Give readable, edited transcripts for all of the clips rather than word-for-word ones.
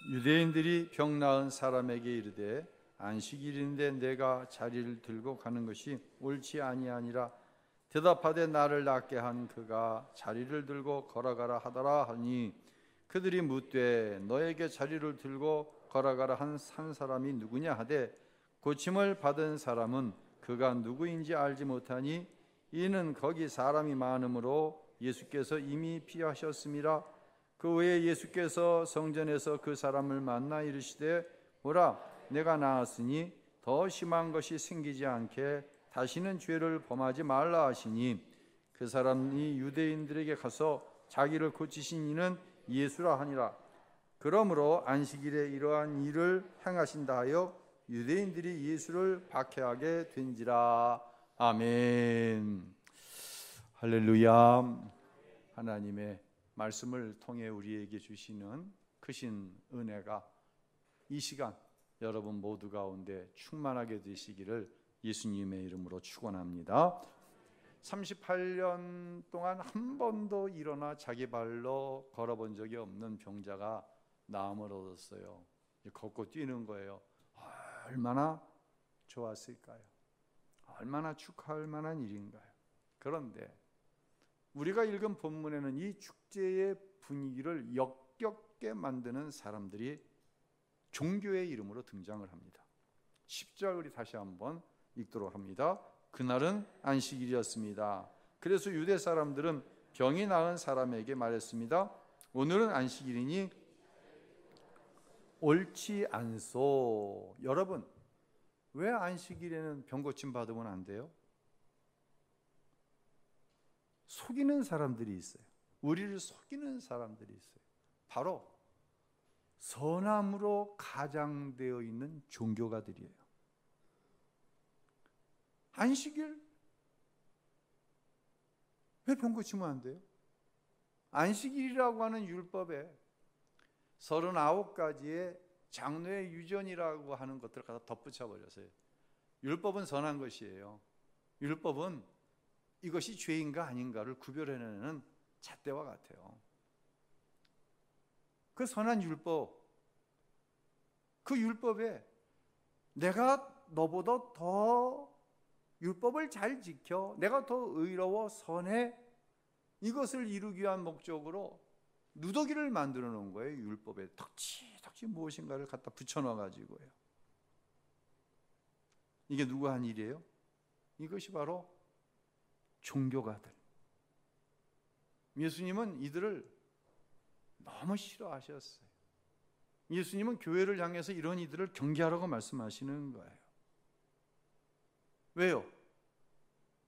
유대인들이 병 나은 사람에게 이르되 안식일인데 내가 자리를 들고 가는 것이 옳지 아니하니라. 대답하되 나를 낫게 한 그가 자리를 들고 걸어가라 하더라 하니 그들이 묻되 너에게 자리를 들고 걸어가라 한 사람이 누구냐 하되 고침을 받은 사람은 그가 누구인지 알지 못하니 이는 거기 사람이 많으므로 예수께서 이미 피하셨음이라. 그 후에 예수께서 성전에서 그 사람을 만나 이르시되 보라 내가 나았으니 더 심한 것이 생기지 않게 다시는 죄를 범하지 말라 하시니 그 사람이 유대인들에게 가서 자기를 고치신 이는 예수라 하니라. 그러므로 안식일에 이러한 일을 행하신다 하여 유대인들이 예수를 박해하게 된지라. 아멘. 할렐루야. 하나님의 말씀을 통해 우리에게 주시는 크신 은혜가 이 시간 여러분 모두 가운데 충만하게 되시기를 예수님의 이름으로 축원합니다. 38년 동안 한 번도 일어나 자기 발로 걸어본 적이 없는 병자가 나음을 얻었어요. 걷고 뛰는 거예요. 얼마나 좋았을까요? 얼마나 축하할 만한 일인가요? 그런데 우리가 읽은 본문에는 이 축제의 분위기를 역겹게 만드는 사람들이 종교의 이름으로 등장을 합니다. 10절 우리 다시 한번 읽도록 합니다. 그날은 안식일이었습니다. 그래서 유대 사람들은 병이 나은 사람에게 말했습니다. 오늘은 안식일이니 옳지 않소. 여러분, 왜 안식일에는 병 고침 받으면 안 돼요? 속이는 사람들이 있어요. 우리를 속이는 사람들이 있어요. 바로 선함으로 가장되어 있는 종교가들이에요. 안식일 왜 병 고치면 안 돼요? 안식일이라고 하는 율법에 39가지의 장로의 유전이라고 하는 것들을 갖다 덧붙여 버렸어요. 율법은 선한 것이에요. 율법은 이것이 죄인가 아닌가를 구별해내는 잣대와 같아요. 그 선한 율법, 그 율법에 내가 너보다 더 율법을 잘 지켜, 내가 더 의로워 선해, 이것을 이루기 위한 목적으로 누더기를 만들어 놓은 거예요. 율법에 덕지덕지 무엇인가를 갖다 붙여넣어 가지고요. 이게 누가 한 일이에요? 이것이 바로 종교가들. 예수님은 이들을 너무 싫어하셨어요. 예수님은 교회를 향해서 이런 이들을 경계하라고 말씀하시는 거예요. 왜요?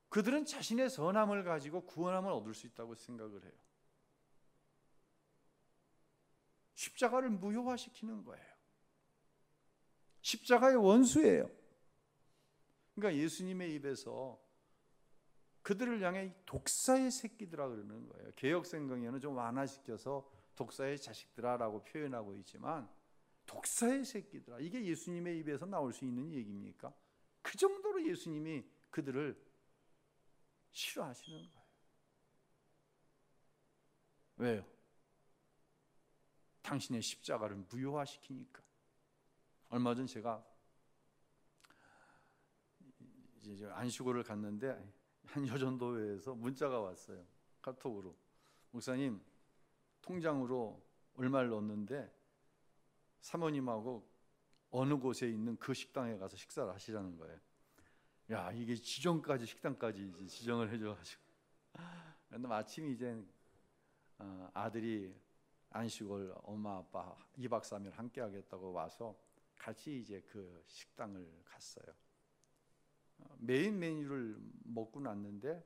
그들은 자신의 선함을 가지고 구원함을 얻을 수 있다고 생각을 해요. 십자가를 무효화시키는 거예요. 십자가의 원수예요. 그러니까 예수님의 입에서 그들을 향해 독사의 새끼들아 그러는 거예요. 개역성경에는 좀 완화시켜서 독사의 자식들아라고 표현하고 있지만 독사의 새끼들아, 이게 예수님의 입에서 나올 수 있는 얘기입니까? 그 정도로 예수님이 그들을 싫어하시는 거예요. 왜요? 당신의 십자가를 무효화시키니까. 얼마 전 제가 이제 안식일을 갔는데 한 여전도회에서 문자가 왔어요. 카톡으로. 목사님, 통장으로 얼마를 넣었는데 사모님하고 어느 곳에 있는 그 식당에 가서 식사를 하시라는 거예요. 야, 이게 지정까지 식당까지 이제 지정을 해줘가지고. 근데 마침 이제 아들이 안식일 엄마 아빠 2박 3일 함께 하겠다고 와서 같이 이제 그 식당을 갔어요. 메인 메뉴를 먹고 났는데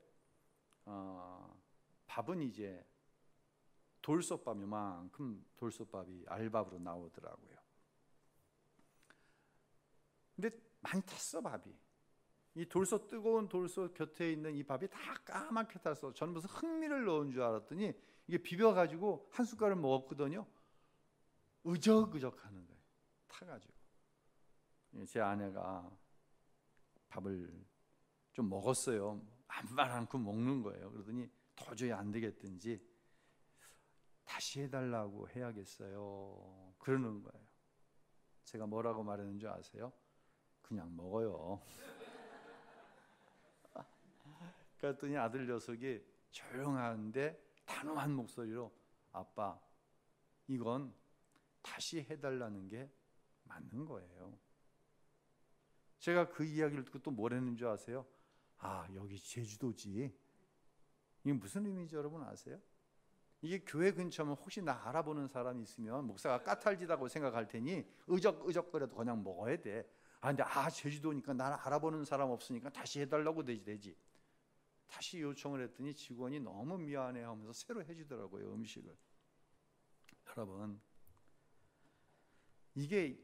밥은 이제 돌솥밥, 요만큼 돌솥밥이 알밥으로 나오더라고요. 근데 많이 탔어, 밥이. 이 돌솥, 뜨거운 돌솥 곁에 있는 이 밥이 다 까맣게 탔어. 저는 무슨 흑미를 넣은 줄 알았더니 이게 비벼가지고 한 숟갈을 먹었거든요. 으적으적 하는 거예요. 타가지고. 제 아내가 밥을 좀 먹었어요. 안 말 않고 먹는 거예요. 그러더니 도저히 안 되겠든지 다시 다시 해달라고 해야겠어요. 그러는 거예요. 제가 뭐라고 말했는 줄 아세요? 그냥 먹어요. 그랬더니 아들 녀석이 조용한데 단호한 목소리로 아빠, 이건 다시 해달라는 게 맞는 거예요. 제가 그 이야기를 듣고 또 뭘 했는 줄 아세요? 아, 여기 제주도지. 이게 무슨 의미인지 여러분 아세요? 이게 교회 근처면 혹시 나 알아보는 사람이 있으면 목사가 까탈지다고 생각할 테니 의적거려도 그냥 먹어야 돼. 근데 제주도니까 나는 알아보는 사람 없으니까 다시 해달라고 되지. 다시 요청을 했더니 직원이 너무 미안해하면서 새로 해주더라고요, 음식을. 여러분, 이게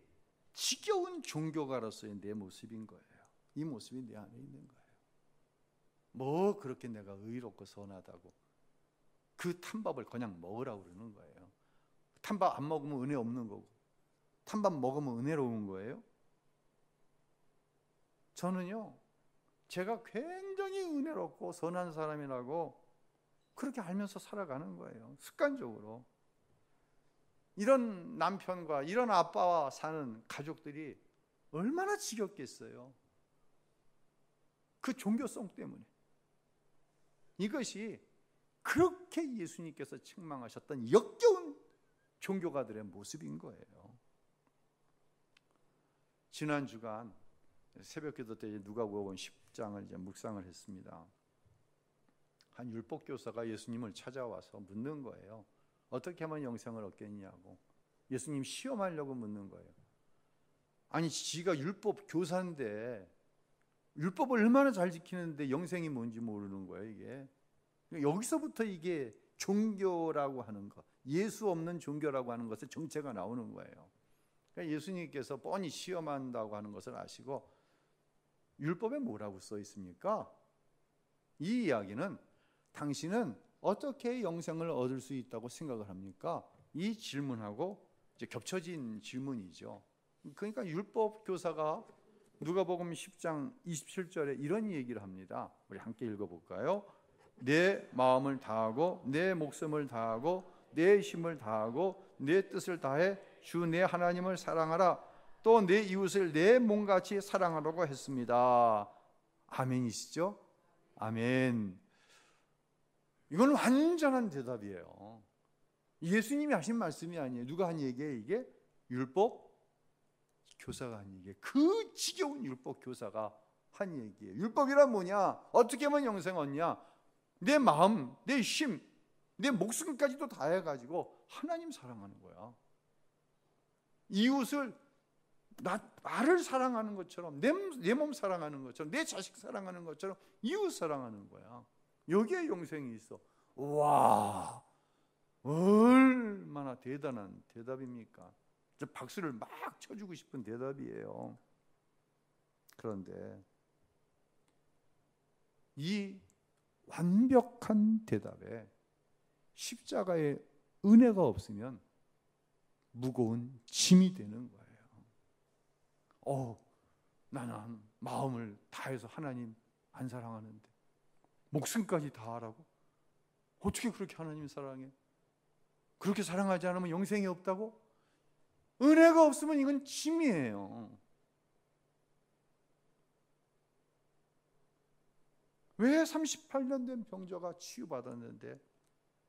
지겨운 종교가로서의 내 모습인 거예요. 이 모습이 내 안에 있는 거예요. 뭐 그렇게 내가 의롭고 선하다고 그 탄밥을 그냥 먹으라고 그러는 거예요. 탄밥 안 먹으면 은혜 없는 거고, 탄밥 먹으면 은혜로운 거예요. 저는요, 제가 굉장히 은혜롭고 선한 사람이라고 그렇게 알면서 살아가는 거예요. 습관적으로. 이런 남편과 이런 아빠와 사는 가족들이 얼마나 지겹겠어요. 그 종교성 때문에. 이것이 그렇게 예수님께서 책망하셨던 역겨운 종교가들의 모습인 거예요. 지난 주간 새벽기도 때 누가복음 10장을 이제 묵상을 했습니다. 한 율법 교사가 예수님을 찾아와서 묻는 거예요. 어떻게 하면 영생을 얻겠냐고. 예수님 시험하려고 묻는 거예요. 아니, 지가 율법 교사인데 율법을 얼마나 잘 지키는데 영생이 뭔지 모르는 거예요, 이게. 여기서부터 이게 종교라고 하는 것, 예수 없는 종교라고 하는 것의 정체가 나오는 거예요. 그러니까 예수님께서 뻔히 시험한다고 하는 것을 아시고 율법에 뭐라고 써 있습니까? 이 이야기는 당신은 어떻게 영생을 얻을 수 있다고 생각을 합니까? 이 질문하고 이제 겹쳐진 질문이죠. 그러니까 율법 교사가 누가복음 10장 27절에 이런 얘기를 합니다. 우리 함께 읽어볼까요? 내 마음을 다하고 내 목숨을 다하고 내 힘을 다하고 내 뜻을 다해 주 내 하나님을 사랑하라. 또 내 이웃을 내 몸같이 사랑하라고 했습니다. 아멘이시죠? 아멘. 이건 완전한 대답이에요. 예수님이 하신 말씀이 아니에요. 누가 한 얘기예요? 이게 율법 교사가 한 얘기예요. 그 지겨운 율법 교사가 한 얘기예요. 율법이란 뭐냐? 어떻게 하면 영생 얻냐? 내 마음, 내 힘, 내 목숨까지도 다해가지고 하나님 사랑하는 거야. 이웃을 나를 사랑하는 것처럼, 내 몸 사랑하는 것처럼, 내 자식 사랑하는 것처럼 이웃 사랑하는 거야. 여기에 영생이 있어. 와, 얼마나 대단한 대답입니까? 박수를 막 쳐주고 싶은 대답이에요. 그런데 이 완벽한 대답에 십자가의 은혜가 없으면 무거운 짐이 되는 거예요. 나는 마음을 다해서 하나님 안 사랑하는데 목숨까지 다하라고? 어떻게 그렇게 하나님 사랑해? 그렇게 사랑하지 않으면 영생이 없다고? 은혜가 없으면 이건 짐이에요. 왜 38년 된 병자가 치유받았는데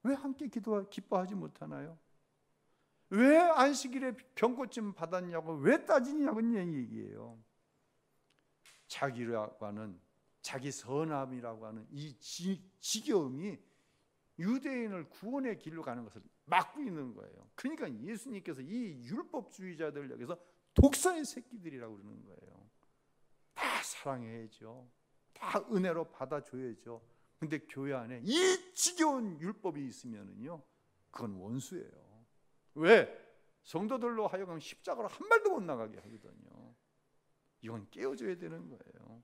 왜 함께 기뻐하지 못하나요? 왜 안식일에 병고침 받았냐고 왜 따지냐고 얘기예요. 자기라고 하는, 자기 선함이라고 하는 이 지겨움이 유대인을 구원의 길로 가는 것을 막고 있는 거예요. 그러니까 예수님께서 이 율법주의자들 여기서 독사의 새끼들이라고 그러는 거예요. 다 사랑해야죠. 다 은혜로 받아줘야죠. 근데 교회 안에 이 지겨운 율법이 있으면은요, 그건 원수예요. 왜? 성도들로 하여금 십자가로 한 발도 못 나가게 하거든요. 이건 깨워줘야 되는 거예요.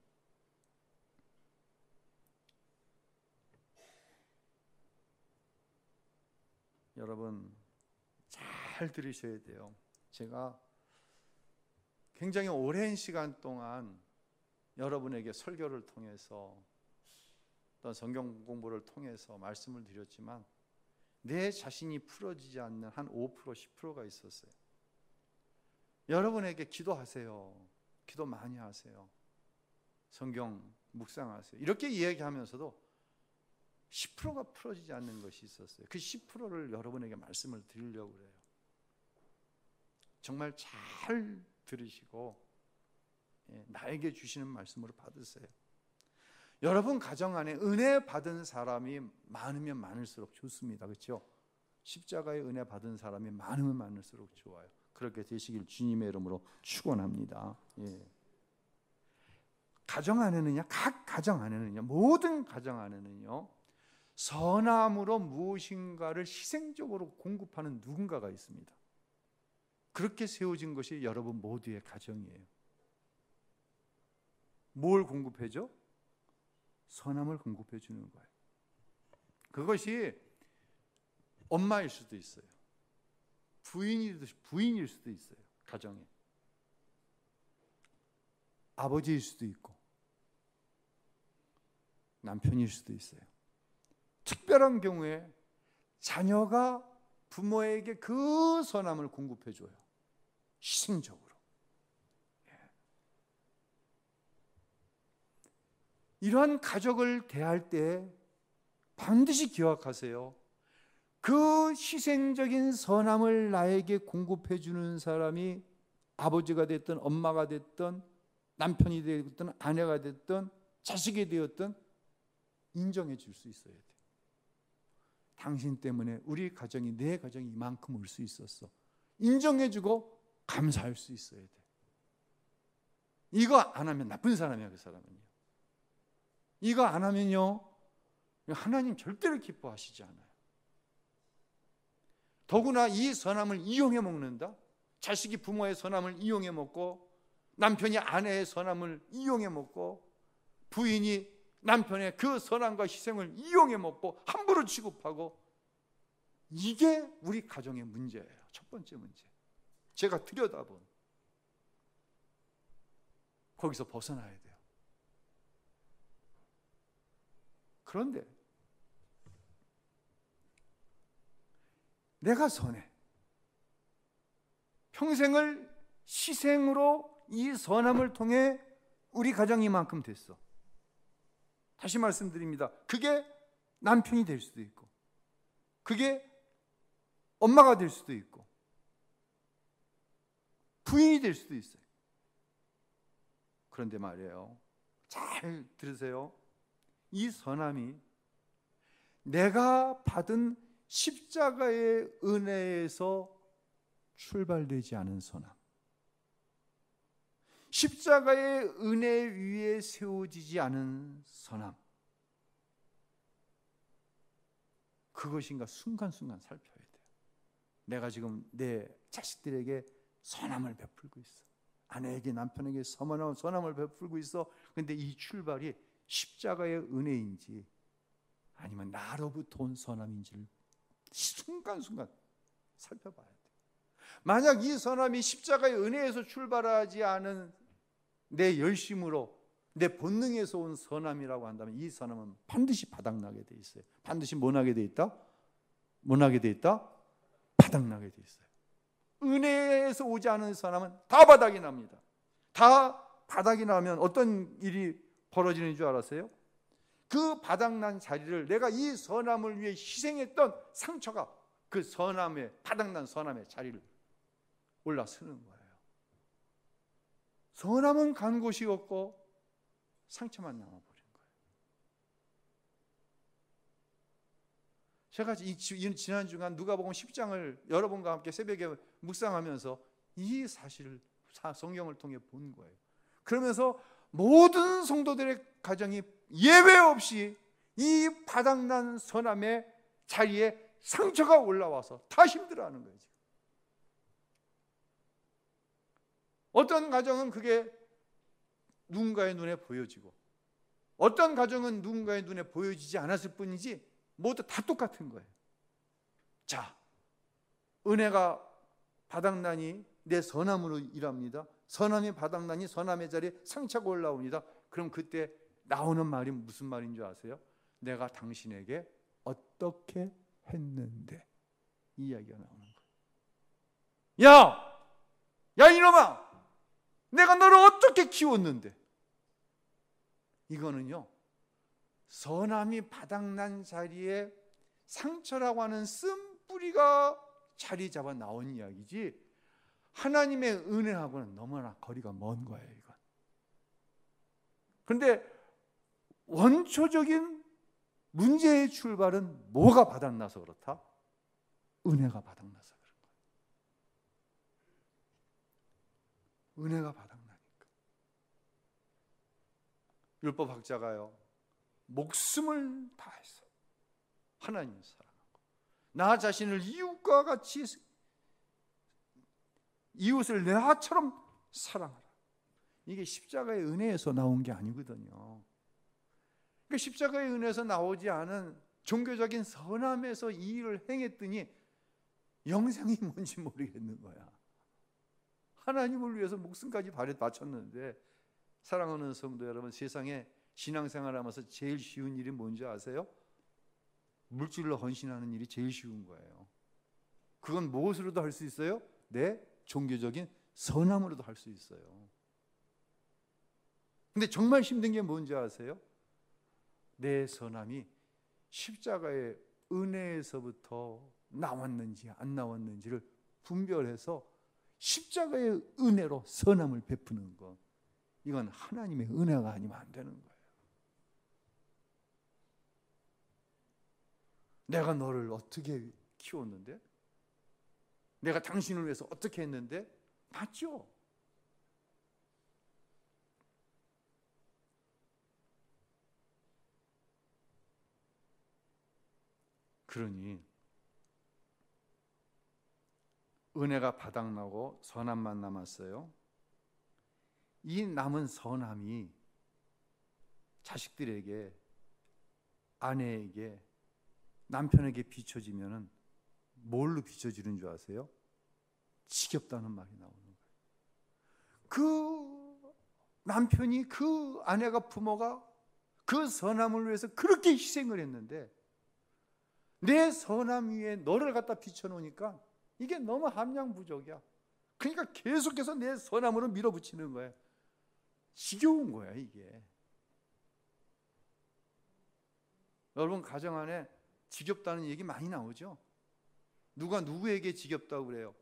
여러분 잘 들으셔야 돼요. 제가 굉장히 오랜 시간 동안 여러분에게 설교를 통해서 또 성경 공부를 통해서 말씀을 드렸지만 내 자신이 풀어지지 않는 한 5%, 10%가 있었어요. 여러분에게 기도하세요. 기도 많이 하세요. 성경 묵상하세요. 이렇게 이야기하면서도 10%가 풀어지지 않는 것이 있었어요. 그 10%를 여러분에게 말씀을 드리려고 그래요. 정말 잘 들으시고 나에게 주시는 말씀으로 받으세요. 여러분 가정 안에 은혜 받은 사람이 많으면 많을수록 좋습니다. 그렇죠? 십자가의 은혜 받은 사람이 많으면 많을수록 좋아요. 그렇게 되시길 주님의 이름으로 축원합니다. 가정 안에는요, 각 가정 안에는요, 모든 가정 안에는요, 선함으로 무엇인가를 희생적으로 공급하는 누군가가 있습니다. 그렇게 세워진 것이 여러분 모두의 가정이에요. 뭘 공급해줘? 선함을 공급해 주는 거예요. 그것이 엄마일 수도 있어요. 부인일 수도 있어요. 가정에. 아버지일 수도 있고 남편일 수도 있어요. 특별한 경우에 자녀가 부모에게 그 선함을 공급해 줘요. 희생적으로. 이러한 가족을 대할 때 반드시 기억하세요. 그 희생적인 선함을 나에게 공급해 주는 사람이 아버지가 됐든 엄마가 됐든 남편이 됐든 아내가 됐든 자식이 되었든 인정해 줄 수 있어야 돼요. 당신 때문에 우리 가정이, 내 가정이 이만큼 올 수 있었어. 인정해 주고 감사할 수 있어야 돼. 이거 안 하면 나쁜 사람이야. 그 사람은요. 이거 안 하면요, 하나님 절대로 기뻐하시지 않아요. 더구나 이 선함을 이용해 먹는다. 자식이 부모의 선함을 이용해 먹고, 남편이 아내의 선함을 이용해 먹고, 부인이 남편의 그 선함과 희생을 이용해 먹고 함부로 취급하고, 이게 우리 가정의 문제예요. 첫 번째 문제. 제가 들여다본, 거기서 벗어나야 돼요. 그런데 내가 선해. 평생을 희생으로 이 선함을 통해 우리 가정이 이만큼 됐어. 다시 말씀드립니다. 그게 남편이 될 수도 있고, 그게 엄마가 될 수도 있고, 부인이 될 수도 있어요. 그런데 말이에요, 잘 들으세요. 이 선함이 내가 받은 십자가의 은혜에서 출발되지 않은 선함, 십자가의 은혜 위에 세워지지 않은 선함, 그것인가 순간순간 살펴야 돼요. 내가 지금 내 자식들에게 선함을 베풀고 있어. 아내에게, 남편에게 선함을 베풀고 있어. 그런데 이 출발이 십자가의 은혜인지 아니면 나로부터 온 선함인지를 순간순간 살펴봐야 돼요. 만약 이 선함이 십자가의 은혜에서 출발하지 않은 내 열심으로, 내 본능에서 온 선함이라고 한다면 이 선함은 반드시 바닥나게 돼 있어요. 반드시 뭐나게 돼 있다? 뭐나게 돼 있다? 바닥나게 돼 있어요. 은혜에서 오지 않은 선함은 다 바닥이 납니다. 다 바닥이 나면 어떤 일이 벌어지는 줄 알았어요? 그 바닥난 자리를 내가 이 선함을 위해 희생했던 상처가 그 선함의, 바닥난 선함의 자리를 올라서는 거예요. 선함은 간 곳이 없고 상처만 남아버린 거예요. 제가 지난 주간 누가복음 10장을 여러분과 함께 새벽에 묵상하면서 이 사실을 성경을 통해 본 거예요. 그러면서 모든 성도들의 가정이 예외 없이 이 바닥난 선함의 자리에 상처가 올라와서 다 힘들어하는 거예요. 어떤 가정은 그게 누군가의 눈에 보여지고, 어떤 가정은 누군가의 눈에 보여지지 않았을 뿐이지 모두 다 똑같은 거예요. 자, 은혜가 바닥나니 내 선함으로 일합니다. 선함이 바닥나니 선함의 자리에 상처가 올라옵니다. 그럼 그때 나오는 말이 무슨 말인 줄 아세요? 내가 당신에게 어떻게 했는데 이 이야기가 나오는 거예요. 야 이놈아, 내가 너를 어떻게 키웠는데. 이거는요, 선함이 바닥난 자리에 상처라고 하는 쓴뿌리가 자리 잡아 나온 이야기지, 하나님의 은혜하고는 너무나 거리가 먼 거예요, 이건. 그런데 원초적인 문제의 출발은 뭐가 바닥나서 그렇다? 은혜가 바닥나서 그런 거예요. 은혜가 바닥나니까. 율법학자가요, 목숨을 다해서 하나님을 사랑하고 나 자신을 이웃과 같이, 이웃을 내아처럼 사랑하라. 이게 십자가의 은혜에서 나온 게 아니거든요. 그러니까 십자가의 은혜에서 나오지 않은 종교적인 선함에서 이 일을 행했더니 영생이 뭔지 모르겠는 거야. 하나님을 위해서 목숨까지 바쳤는데, 사랑하는 성도 여러분, 세상에 신앙생활하면서 제일 쉬운 일이 뭔지 아세요? 물질로 헌신하는 일이 제일 쉬운 거예요. 그건 무엇으로도 할 수 있어요? 내 종교적인 선함으로도 할 수 있어요. 근데 정말 힘든 게 뭔지 아세요? 내 선함이 십자가의 은혜에서부터 나왔는지 안 나왔는지를 분별해서 십자가의 은혜로 선함을 베푸는 것, 이건 하나님의 은혜가 아니면 안 되는 거예요. 내가 너를 어떻게 키웠는데? 내가 당신을 위해서 어떻게 했는데? 맞죠? 그러니 은혜가 바닥나고 선함만 남았어요. 이 남은 선함이 자식들에게, 아내에게, 남편에게 비춰지면은 뭘로 비춰지는 줄 아세요? 지겹다는 말이 나오는 거예요. 그 남편이, 그 아내가, 부모가 그 선함을 위해서 그렇게 희생을 했는데 내 선함 위에 너를 갖다 비춰놓으니까 이게 너무 함량부족이야. 그러니까 계속해서 내 선함으로 밀어붙이는 거예요. 지겨운 거야 이게. 여러분 가정 안에 지겹다는 얘기 많이 나오죠. 누가 누구에게 지겹다고 그래요?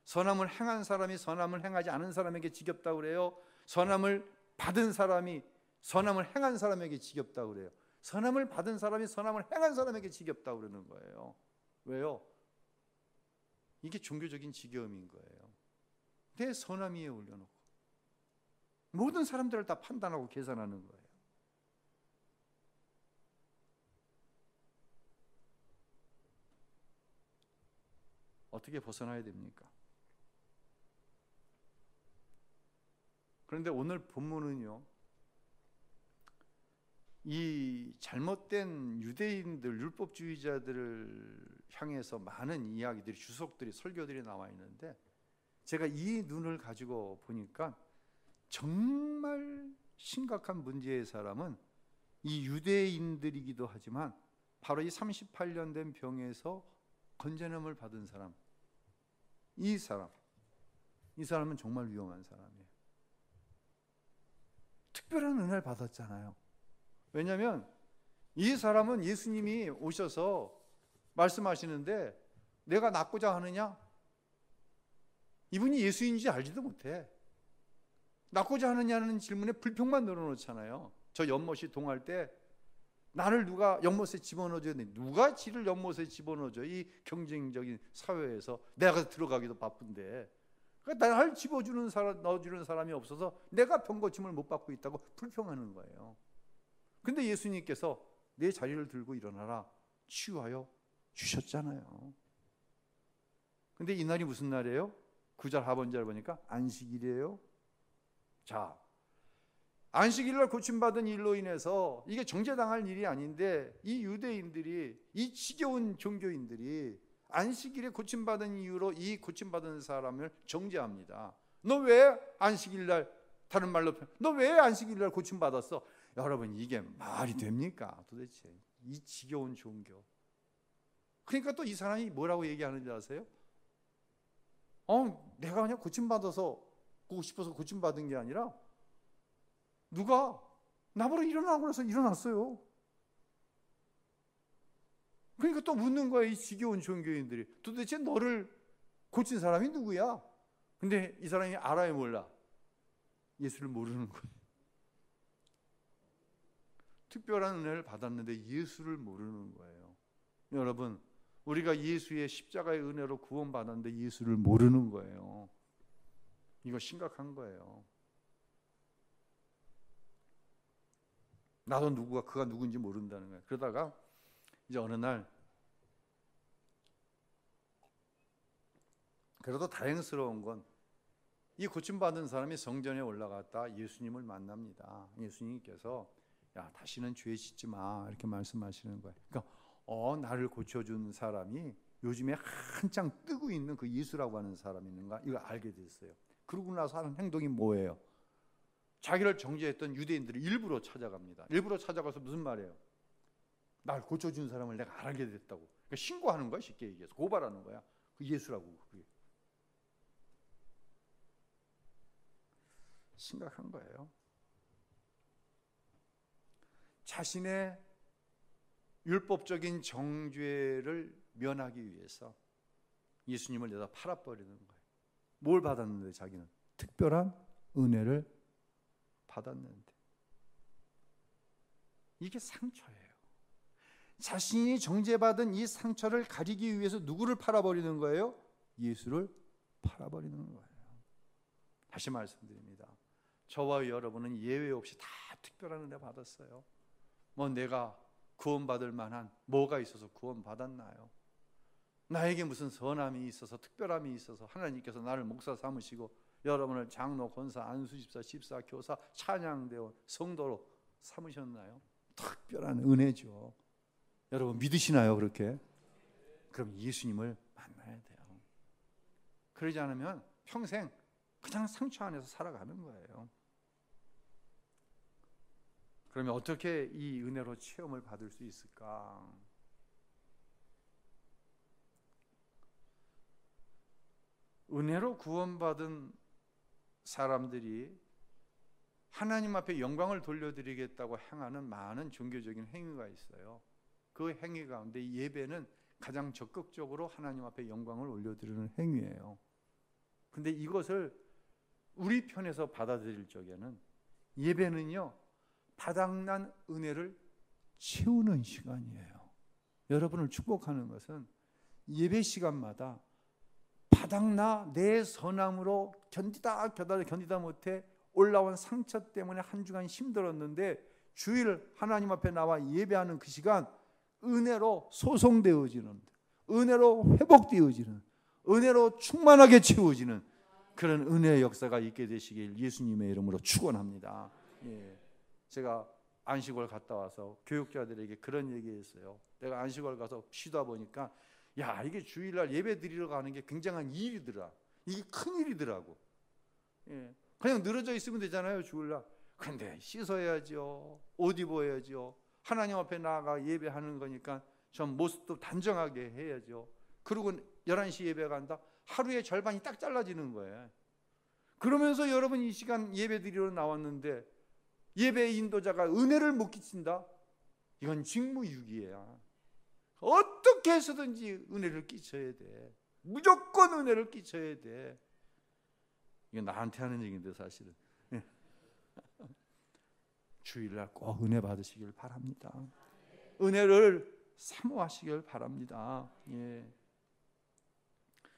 선함을 행한 사람이 선함을 행하지 않은 사람에게 지겹다고 그래요? 선함을 받은 사람이 선함을 행한 사람에게 지겹다고 그래요? 선함을 받은 사람이 선함을 행한 사람에게 지겹다고 그러는 거예요. 왜요? 이게 종교적인 지겨움인 거예요. 내 선함 위에 올려놓고 모든 사람들을 다 판단하고 계산하는 거예요. 어떻게 벗어나야 됩니까? 그런데 오늘 본문은요, 이 잘못된 유대인들, 율법주의자들을 향해서 많은 이야기들이, 주석들이, 설교들이 나와 있는데, 제가 이 눈을 가지고 보니까 정말 심각한 문제의 사람은 이 유대인들이기도 하지만 바로 이 38년 된 병에서 건전함을 받은 사람, 이 사람은 정말 위험한 사람이에요. 특별한 은혜를 받았잖아요. 왜냐하면 이 사람은 예수님이 오셔서 말씀하시는데 내가 낫고자 하느냐? 이분이 예수인지 알지도 못해. 낫고자 하느냐는 질문에 불평만 늘어놓잖아요. 저 연못이 동할 때 나를 누가 연못에 집어넣어줘야 돼. 누가 지를 연못에 집어넣어줘? 이 경쟁적인 사회에서 내가 들어가기도 바쁜데, 그러니까 나를 집어주는 사람, 넣어주는 사람이 없어서 내가 병고침을 못 받고 있다고 불평하는 거예요. 근데 예수님께서 내 자리를 들고 일어나라 치유하여 주셨잖아요. 근데 이날이 무슨 날이에요? 9절 하반절 보니까 안식일이에요. 자, 안식일날 고침받은 일로 인해서 이게 정죄당할 일이 아닌데, 이 유대인들이, 이 지겨운 종교인들이 안식일에 고침받은 이유로 이 고침받은 사람을 정죄합니다. 너 왜 안식일날, 다른 말로 너 왜 안식일날 고침받았어? 여러분 이게 말이 됩니까? 도대체 이 지겨운 종교. 그러니까 또 이 사람이 뭐라고 얘기하는지 아세요? 내가 그냥 고침받아서 보고 싶어서 고침받은 게 아니라 누가 나보러 일어나고 그래서 일어났어요. 그러니까 또 묻는 거야, 이 지겨운 종교인들이. 도대체 너를 고친 사람이 누구야? 근데 이 사람이 알아요, 몰라? 예수를 모르는 거예요. 특별한 은혜를 받았는데 예수를 모르는 거예요. 여러분, 우리가 예수의 십자가의 은혜로 구원받았는데 예수를 모르는 거예요. 이거 심각한 거예요. 나도 그가 누군지 모른다는 거예요. 그러다가 이제 어느 날, 그래도 다행스러운 건 이 고침받은 사람이 성전에 올라갔다 예수님을 만납니다. 예수님께서 야, 다시는 죄 짓지 마, 이렇게 말씀하시는 거예요. 그러니까 나를 고쳐준 사람이 요즘에 한창 뜨고 있는 그 예수라고 하는 사람이 있는가, 이걸 알게 됐어요. 그러고 나서 하는 행동이 뭐예요? 자기를 정죄했던 유대인들이 일부러 찾아갑니다. 일부러 찾아가서 무슨 말이에요? 날 고쳐준 사람을 내가 알게 됐다고. 그러니까 신고하는 거야, 쉽게 얘기해서. 고발하는 거야. 그 예수라고. 그게 심각한 거예요. 자신의 율법적인 정죄를 면하기 위해서 예수님을 내다 팔아버리는 거예요. 뭘 받았는데? 자기는 특별한 은혜를 받았는데. 이게 상처예요. 자신이 정죄받은 이 상처를 가리기 위해서 누구를 팔아버리는 거예요? 예수를 팔아버리는 거예요. 다시 말씀드립니다. 저와 여러분은 예외 없이 다 특별한 은혜 받았어요. 내가 구원받을 만한 뭐가 있어서 구원받았나요? 나에게 무슨 선함이 있어서, 특별함이 있어서 하나님께서 나를 목사 삼으시고 여러분을 장로, 권사, 안수집사, 집사, 교사, 찬양대원, 성도로 삼으셨나요? 특별한 은혜죠. 여러분 믿으시나요, 그렇게? 그럼 예수님을 만나야 돼요. 그러지 않으면 평생 그냥 상처 안에서 살아가는 거예요. 그러면 어떻게 이 은혜로 체험을 받을 수 있을까? 은혜로 구원받은 사람들이 하나님 앞에 영광을 돌려드리겠다고 행하는 많은 종교적인 행위가 있어요. 그 행위 가운데 예배는 가장 적극적으로 하나님 앞에 영광을 올려드리는 행위예요. 근데 이것을 우리 편에서 받아들일 적에는 예배는요, 바닥난 은혜를 채우는 시간이에요. 여러분을 축복하는 것은 예배 시간마다 바닥나 내 선함으로 견디다 못해 올라온 상처 때문에 한 주간 힘들었는데 주일 하나님 앞에 나와 예배하는 그 시간, 은혜로 소송되어지는, 은혜로 회복되어지는, 은혜로 충만하게 채워지는 그런 은혜의 역사가 있게 되시길 예수님의 이름으로 축원합니다. 제가 안식월 갔다 와서 교육자들에게 그런 얘기했어요. 내가 안식월 가서 쉬다 보니까 야, 이게 주일날 예배 드리러 가는 게 굉장한 일이더라. 이게 큰 일이더라고. 그냥 늘어져 있으면 되잖아요, 주일날. 근데 씻어야죠, 옷 입어야죠, 하나님 앞에 나아가 예배하는 거니까 좀 모습도 단정하게 해야죠. 그리고 11시 예배 간다. 하루의 절반이 딱 잘라지는 거예요. 그러면서 여러분 이 시간 예배 드리러 나왔는데 예배 인도자가 은혜를 못 끼친다? 이건 직무유기야. 어떻게 해서든지 은혜를 끼쳐야 돼. 무조건 은혜를 끼쳐야 돼. 이건 나한테 하는 얘기인데 사실은. 주일날 꼭 은혜 받으시길 바랍니다. 은혜를 사모하시길 바랍니다.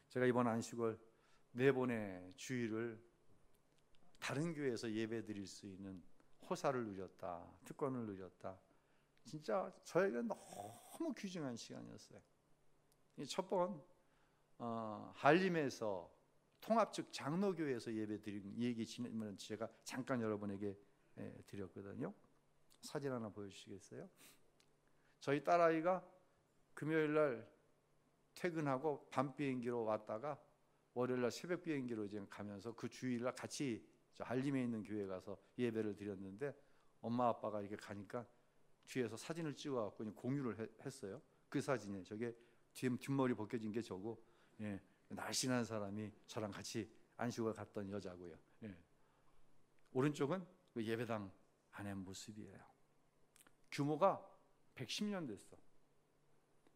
제가 이번 안식월 4번의 주일을 다른 교회에서 예배 드릴 수 있는 호사를 누렸다, 특권을 누렸다. 진짜 저에게는 너무 귀중한 시간이었어요. 첫 번 한림에서 통합측 장로교회에서 예배 드린 얘기 지내면 제가 잠깐 여러분에게 드렸거든요. 사진 하나 보여주시겠어요? 저희 딸아이가 금요일날 퇴근하고 밤 비행기로 왔다가 월요일날 새벽 비행기로 이제 가면서 그 주일날 같이 한림에 있는 교회 가서 예배를 드렸는데 엄마 아빠가 이렇게 가니까 뒤에서 사진을 찍어갖고 공유를 했어요. 그 사진에 저게 뒷머리 벗겨진 게 저고, 예, 날씬한 사람이 저랑 같이 안식을 갔던 여자고요. 예. 오른쪽은 그 예배당 안의 모습이에요. 규모가 110년 됐어.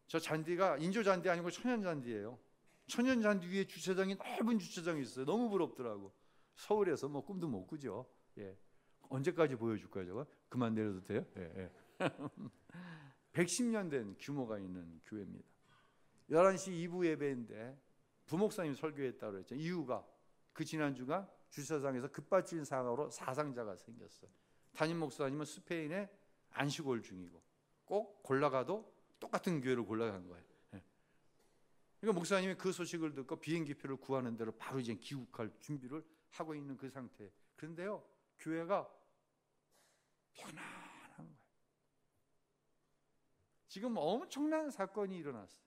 저 잔디가 인조 잔디 아니고 천연 잔디예요. 천연 잔디 위에 주차장이, 넓은 주차장이 있어요. 너무 부럽더라고. 서울에서 뭐 꿈도 못 꾸죠. 예. 언제까지 보여줄까요, 저거? 그만 내려도 돼요? 예. 110년 된 규모가 있는 교회입니다. 11시 2부 예배인데 부목사님 설교했다고 그랬죠. 이유가 그 지난주가 주차장에서 급발진 사고로 사상자가 생겼어요. 담임 목사님은 스페인에 안식월 중이고 꼭 골라가도 똑같은 교회를 골라간 거예요. 그러니까 목사님이 그 소식을 듣고 비행기표를 구하는 대로 바로 이제 귀국할 준비를 하고 있는 그 상태. 그런데요, 교회가 편안한 거예요. 지금 엄청난 사건이 일어났어요.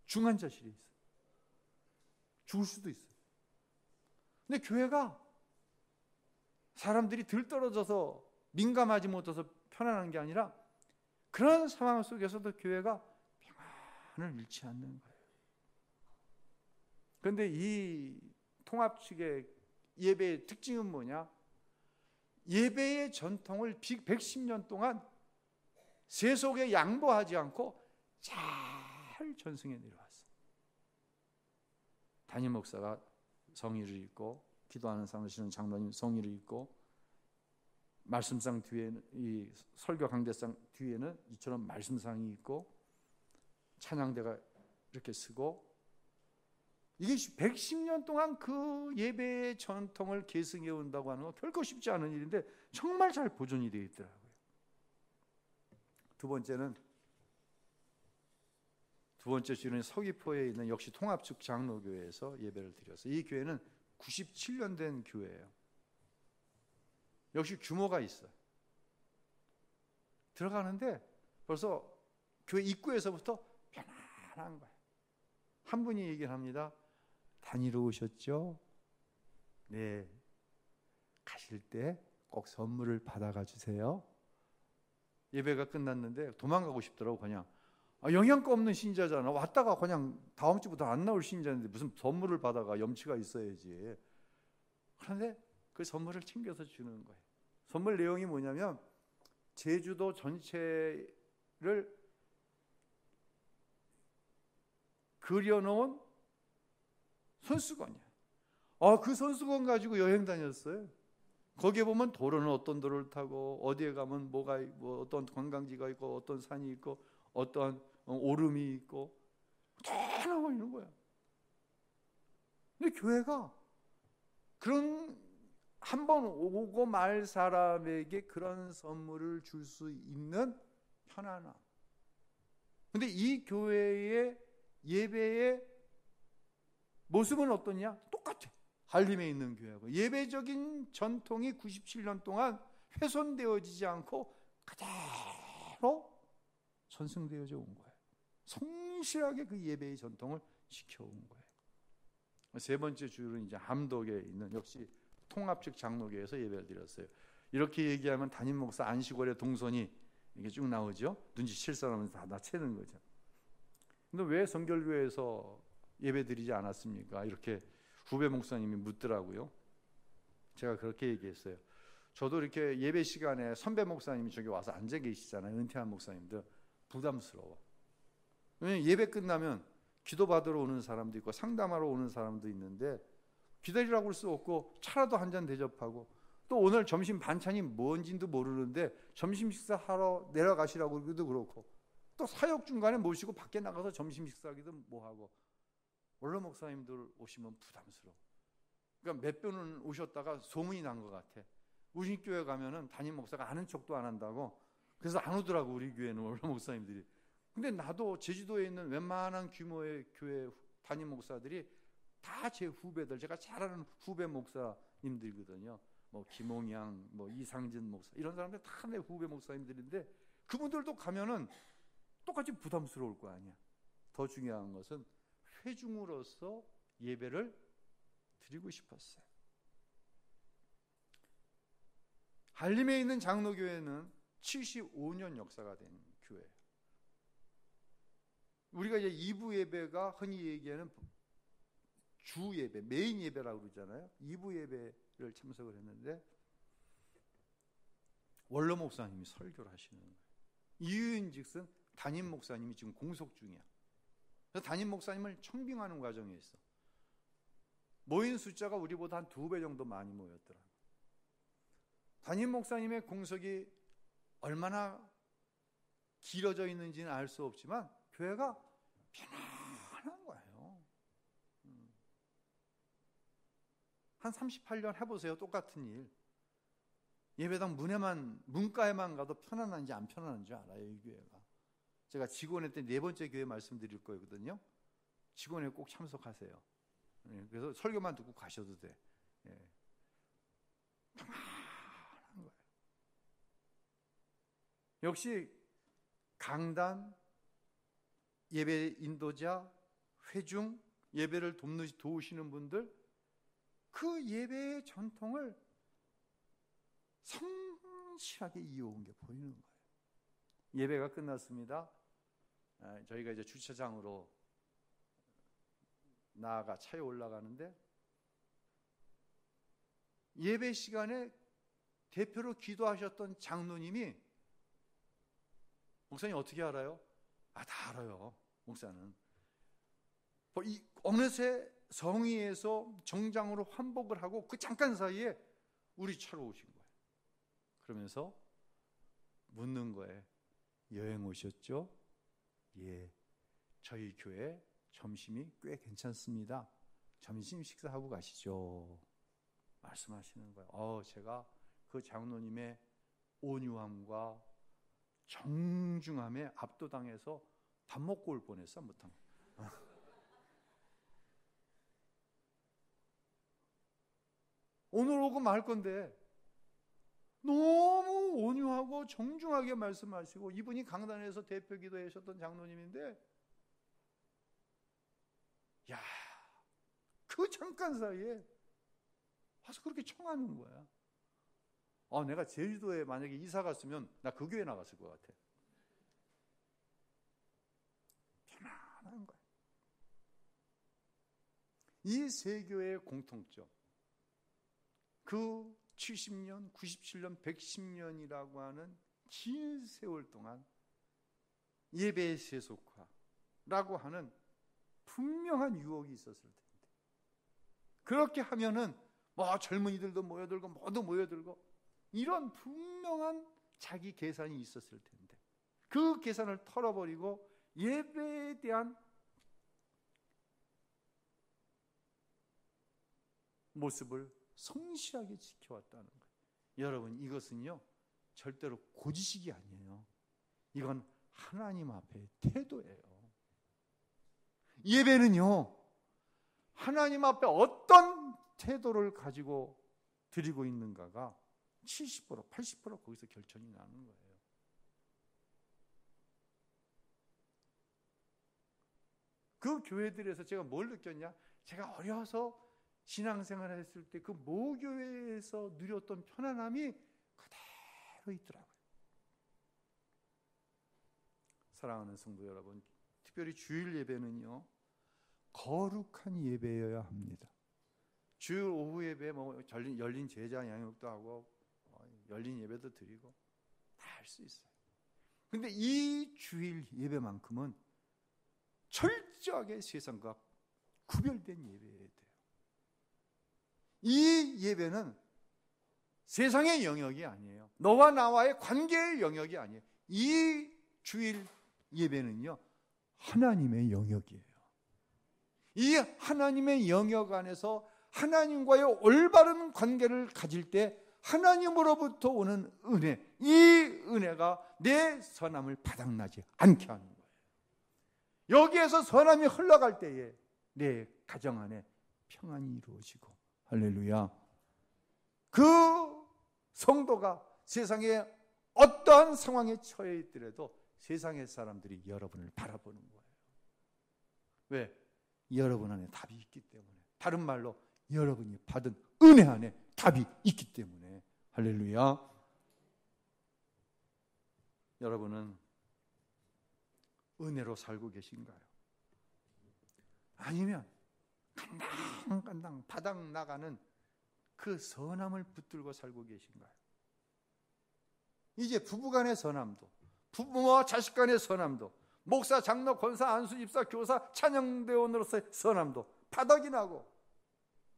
중환자실에 있어요. 죽을 수도 있어요. 근데 교회가 사람들이 들떨어져서 민감하지 못해서 편안한 게 아니라 그런 상황 속에서도 교회가 평안을 잃지 않는 거예요. 그런데 이 통합 측의 예배의 특징은 뭐냐? 예배의 전통을 110년 동안 세속에 양보하지 않고 잘 전승해 내려왔어요. 담임 목사가 성의를 입고, 기도하는 사무실은 장로님 성의를 입고, 말씀상 뒤에는, 이 설교 강대상 뒤에는 이처럼 말씀상이 있고, 찬양대가 이렇게 쓰고, 이게 110년 동안 그 예배의 전통을 계승해 온다고 하는 건 결코 쉽지 않은 일인데 정말 잘 보존이 되어 있더라고요. 두 번째 주는 서귀포에 있는 역시 통합측 장로교회에서 예배를 드렸어요. 이 교회는 97년 된 교회예요. 역시 규모가 있어요. 들어가는데 벌써 교회 입구에서부터 편안한 거예요. 한 분이 얘기를 합니다. 다니러 오셨죠? 네. 가실 때 꼭 선물을 받아가 주세요. 예배가 끝났는데 도망가고 싶더라고. 그냥 영양가 없는 신자잖아. 왔다가 그냥 다음 주부터 안 나올 신자인데 무슨 선물을 받아가, 염치가 있어야지. 그런데 그 선물을 챙겨서 주는 거예요. 선물 내용이 뭐냐면 제주도 전체를 그려놓은 손수건이야. 그 손수건 가지고 여행 다녔어요. 거기에 보면 도로는 어떤 도로를 타고, 어디에 가면 뭐가 있고, 어떤 관광지가 있고, 어떤 산이 있고, 어떤 오름이 있고, 다 나와 있는 거야. 근데 교회가 그런 한 번 오고 말 사람에게 그런 선물을 줄 수 있는 편안함. 근데 이 교회의 예배의 모습은 어떠냐? 똑같아. 한림에 있는 교회하고 예배적인 전통이 97년 동안 훼손되어지지 않고 그대로 전승되어져 온 거예요. 성실하게 그 예배의 전통을 지켜온 거예요. 세 번째 주는 이제 함덕에 있는 역시 통합측 장로교회에서 예배를 드렸어요. 이렇게 얘기하면 담임 목사 안식월의 동선이 이게 쭉 나오죠. 눈치 칠 사람은 다 채는 거죠. 근데 왜 성결교회에서 예배 드리지 않았습니까? 이렇게 후배 목사님이 묻더라고요. 제가 그렇게 얘기했어요. 저도 이렇게 예배 시간에 선배 목사님이 저기 와서 앉아 계시잖아요. 은퇴한 목사님들. 부담스러워. 왜냐면 예배 끝나면 기도받으러 오는 사람도 있고 상담하러 오는 사람도 있는데 기다리라고 할 수 없고 차라도 한 잔 대접하고, 또 오늘 점심 반찬이 뭔지도 모르는데 점심 식사하러 내려가시라고 그러기도 그렇고, 또 사역 중간에 모시고 밖에 나가서 점심 식사하기도 뭐하고, 원로 목사님들 오시면 부담스러워. 그러니까 몇 분은 오셨다가 소문이 난 것 같아. 우리 교회 가면은 담임 목사가 아는 척도 안 한다고. 그래서 안 오더라고, 우리 교회는 원로 목사님들이. 근데 나도 제주도에 있는 웬만한 규모의 교회 담임 목사들이 다 제 후배들, 제가 잘 아는 후배 목사님들이거든요. 뭐 김홍양, 뭐 이상진 목사, 이런 사람들 다 내 후배 목사님들인데 그분들도 가면은 똑같이 부담스러울 거 아니야. 더 중요한 것은 회중으로서 예배를 드리고 싶었어요. 한림에 있는 장로교회는 75년 역사가 된 교회예요. 우리가 이제 2부 예배가 흔히 얘기하는 주 예배, 메인 예배라고 그러잖아요. 2부 예배를 참석을 했는데 원로 목사님이 설교를 하시는 거예요. 이유인즉슨 담임 목사님이 지금 공속 중이야. 그래서 담임 목사님을 청빙하는 과정에 있어. 모인 숫자가 우리보다 한 2배 정도 많이 모였더라. 담임 목사님의 공석이 얼마나 길어져 있는지는 알 수 없지만 교회가 편안한 거예요. 한 38년 해보세요. 똑같은 일. 예배당 문가에만 가도 편안한지 안 편안한지 알아요. 이 교회가. 제가 직원회 때 4번째 교회 말씀드릴 거거든요. 직원회 꼭 참석하세요. 그래서 설교만 듣고 가셔도 돼. 편안한 거예요. 역시 강단, 예배 인도자, 회중, 예배를 도우시는 분들, 그 예배의 전통을 성실하게 이어온 게 보이는 거예요. 예배가 끝났습니다. 저희가 이제 주차장으로 나아가 차에 올라가는데 예배 시간에 대표로 기도하셨던 장로님이, 목사님 어떻게 알아요? 다 알아요. 목사는 어느새 성의에서 정장으로 환복을 하고 그 잠깐 사이에 우리 차로 오신 거예요. 그러면서 묻는 거예요. 여행 오셨죠? 예, 저희 교회 점심이 꽤 괜찮습니다. 점심 식사하고 가시죠. 말씀하시는 거예요. 제가 그 장로님의 온유함과 정중함에 압도당해서 밥 먹고 올 뻔했어. 못한. 오늘 오고 말 건데 너무 온유하고 정중하게 말씀하시고, 이분이 강단에서 대표 기도하셨던 장로님인데, 야, 그 잠깐 사이에 와서 그렇게 청하는 거야. 내가 제주도에 만약에 이사 갔으면 나 그 교회 나갔을 것 같아. 편안한 거야. 이 세 교회의 공통점, 그 70년, 97년, 110년이라고 하는 긴 세월 동안 예배의 세속화라고 하는 분명한 유혹이 있었을 텐데, 그렇게 하면은 젊은이들도 모여들고 모두 모여들고 이런 분명한 자기 계산이 있었을 텐데, 그 계산을 털어버리고 예배에 대한 모습을 성실하게 지켜왔다는 거예요. 여러분, 이것은요 절대로 고지식이 아니에요. 이건 하나님 앞에 태도예요. 예배는요 하나님 앞에 어떤 태도를 가지고 드리고 있는가가 70%, 80% 거기서 결정이 나는 거예요. 그 교회들에서 제가 뭘 느꼈냐? 제가 어려서 신앙생활을 했을 때 그 모교회에서 누렸던 편안함이 그대로 있더라고요. 사랑하는 성도 여러분, 특별히 주일 예배는요 거룩한 예배여야 합니다. 주일 오후 예배 열린 제자 양육도 하고 열린 예배도 드리고 다 할 수 있어요. 근데 이 주일 예배만큼은 철저하게 세상과 구별된 예배여야 돼요. 이 예배는 세상의 영역이 아니에요. 너와 나와의 관계의 영역이 아니에요. 이 주일 예배는요 하나님의 영역이에요. 이 하나님의 영역 안에서 하나님과의 올바른 관계를 가질 때 하나님으로부터 오는 은혜, 이 은혜가 내 선함을 바닥나지 않게 하는 거예요. 여기에서 선함이 흘러갈 때에 내 가정 안에 평안이 이루어지고, 할렐루야, 그 성도가 세상에 어떠한 상황에 처해 있더라도 세상의 사람들이 여러분을 바라보는 거예요. 왜? 여러분 안에 답이 있기 때문에. 다른 말로 여러분이 받은 은혜 안에 답이 있기 때문에. 할렐루야. 여러분은 은혜로 살고 계신가요? 아니면 간당간당 바닥 나가는 그 선함을 붙들고 살고 계신가요? 이제 부부간의 선함도, 부모와 자식 간의 선함도, 목사, 장로, 권사, 안수, 집사, 교사, 찬양대원으로서의 선함도 바닥이 나고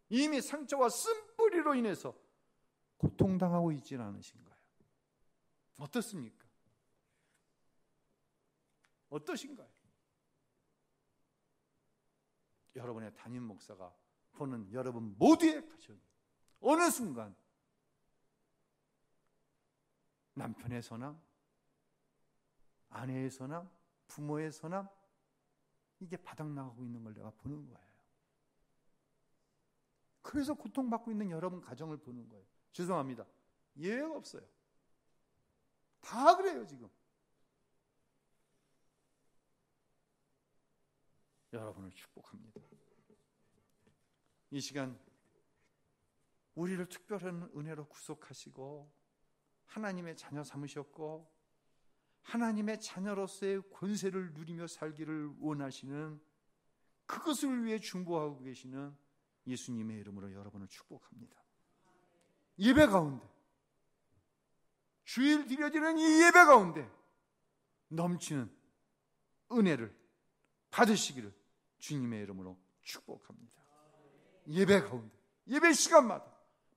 이미 상처와 쓴뿌리로 인해서 고통당하고 있지는 않으신가요? 어떻습니까? 어떠신가요? 여러분의 담임 목사가 보는 여러분 모두의 가정이 어느 순간 남편의 선함, 아내의 선함, 부모의 선함, 이게 바닥나가고 있는 걸 내가 보는 거예요. 그래서 고통받고 있는 여러분 가정을 보는 거예요. 죄송합니다. 예외가 없어요. 다 그래요 지금. 여러분을 축복합니다. 이 시간 우리를 특별한 은혜로 구속하시고 하나님의 자녀 삼으셨고 하나님의 자녀로서의 권세를 누리며 살기를 원하시는 그것을 위해 중보하고 계시는 예수님의 이름으로 여러분을 축복합니다. 예배 가운데, 주일 드려지는 이 예배 가운데 넘치는 은혜를 받으시기를 주님의 이름으로 축복합니다. 예배 가운데, 예배 시간마다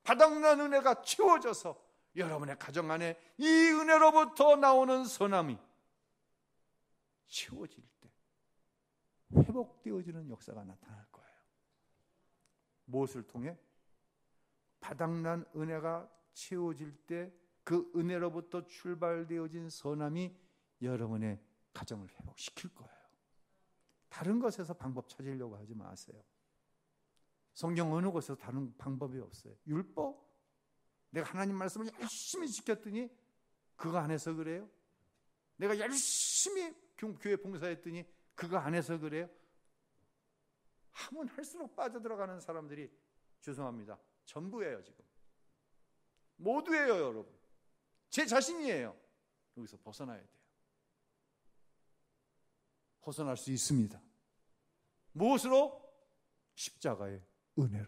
바닥난 은혜가 채워져서 여러분의 가정 안에 이 은혜로부터 나오는 선함이 채워질 때 회복되어지는 역사가 나타날 거예요. 무엇을 통해? 바닥난 은혜가 채워질 때 그 은혜로부터 출발되어진 선함이 여러분의 가정을 회복시킬 거예요. 다른 것에서 방법 찾으려고 하지 마세요. 성경 어느 곳에서 다른 방법이 없어요. 율법? 내가 하나님 말씀을 열심히 지켰더니 그거 안 해서 그래요? 내가 열심히 교회 봉사했더니 그거 안 해서 그래요? 하면 할수록 빠져들어가는 사람들이 죄송합니다. 전부예요 지금. 모두예요 여러분. 제 자신이에요. 여기서 벗어나야 돼요. 벗어날 수 있습니다. 무엇으로? 십자가의 은혜로.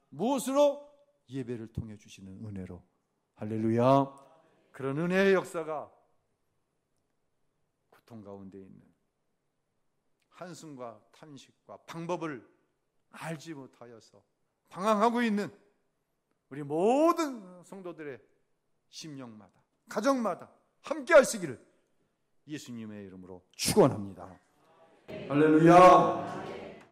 무엇으로? 예배를 통해 주시는 은혜로. 할렐루야. 그런 은혜의 역사가 고통 가운데 있는 한숨과 탄식과 방법을 알지 못하여서 방황하고 있는 우리 모든 성도들의 심령마다 가정마다 함께 하시기를 예수님의 이름으로 축원합니다. 할렐루야.